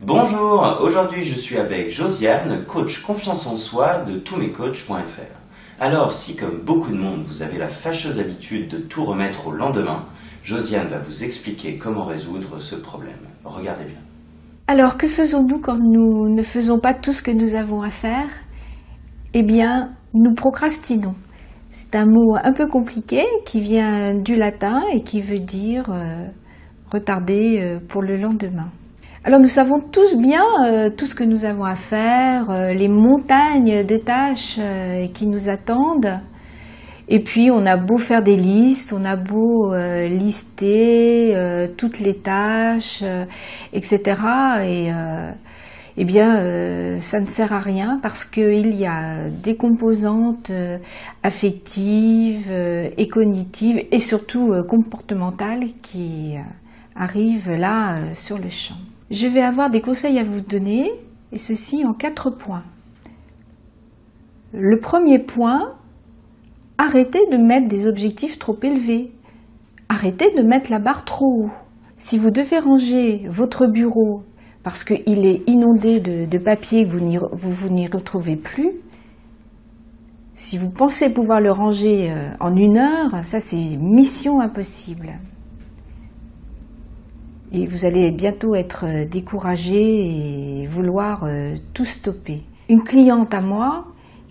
Bonjour, aujourd'hui je suis avec Josiane, coach confiance en soi de tousmescoachs.fr. Alors si comme beaucoup de monde vous avez la fâcheuse habitude de tout remettre au lendemain, Josiane va vous expliquer comment résoudre ce problème. Regardez bien. Alors que faisons-nous quand nous ne faisons pas tout ce que nous avons à faire? Eh bien, nous procrastinons. C'est un mot un peu compliqué qui vient du latin et qui veut dire retarder pour le lendemain. Alors nous savons tous bien tout ce que nous avons à faire, les montagnes de tâches qui nous attendent. Et puis on a beau faire des listes, on a beau lister toutes les tâches, etc. Eh bien, ça ne sert à rien parce qu'il y a des composantes affectives et cognitives et surtout comportementales qui arrivent là sur le champ. Je vais avoir des conseils à vous donner, et ceci en 4 points. Le premier point, arrêtez de mettre des objectifs trop élevés. Arrêtez de mettre la barre trop haut. Si vous devez ranger votre bureau parce qu'il est inondé de papier que vous n'y retrouvez plus, si vous pensez pouvoir le ranger en 1 heure, ça c'est mission impossible. Et vous allez bientôt être découragé et vouloir tout stopper. Une cliente à moi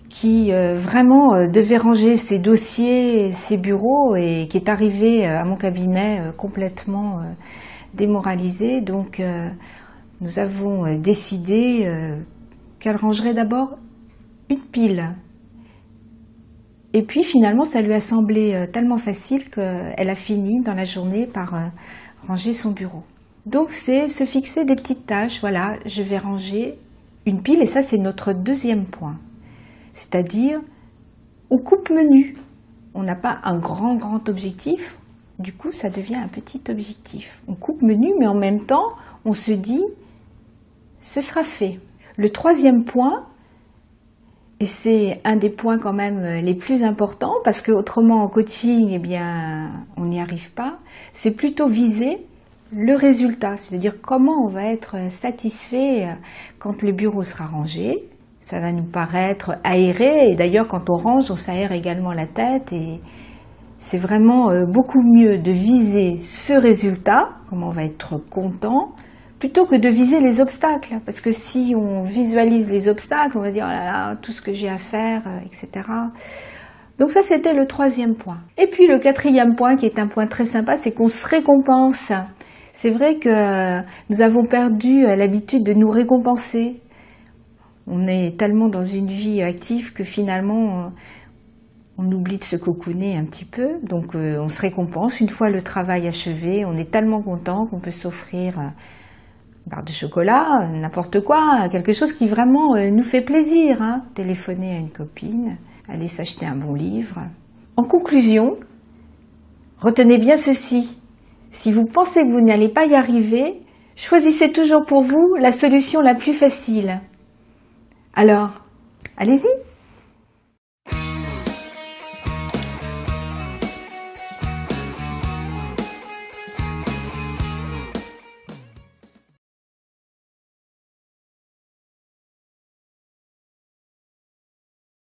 qui vraiment devait ranger ses dossiers, ses bureaux et qui est arrivée à mon cabinet complètement démoralisée. Donc nous avons décidé qu'elle rangerait d'abord une pile. Et puis finalement ça lui a semblé tellement facile qu'elle a fini dans la journée par ranger son bureau. Donc c'est se fixer des petites tâches. Voilà, je vais ranger une pile et ça c'est notre deuxième point. C'est-à-dire, on coupe menu. On n'a pas un grand objectif, du coup ça devient un petit objectif. On coupe menu mais en même temps on se dit, ce sera fait. Le troisième point, et c'est un des points quand même les plus importants, parce qu'autrement en coaching, eh bien, on n'y arrive pas, c'est plutôt viser le résultat, c'est-à-dire comment on va être satisfait quand le bureau sera rangé. Ça va nous paraître aéré, et d'ailleurs quand on range, on s'aère également la tête, et c'est vraiment beaucoup mieux de viser ce résultat, comment on va être content, plutôt que de viser les obstacles, parce que si on visualise les obstacles, on va dire oh là là, tout ce que j'ai à faire, etc. Donc ça c'était le troisième point. Et puis le quatrième point, qui est un point très sympa, c'est qu'on se récompense. C'est vrai que nous avons perdu l'habitude de nous récompenser. On est tellement dans une vie active que finalement on oublie de se cocooner un petit peu. Donc on se récompense une fois le travail achevé. On est tellement content qu'on peut s'offrir une barre de chocolat, n'importe quoi, quelque chose qui vraiment nous fait plaisir. Hein. Téléphoner à une copine, aller s'acheter un bon livre. En conclusion, retenez bien ceci. Si vous pensez que vous n'allez pas y arriver, choisissez toujours pour vous la solution la plus facile. Alors, allez-y!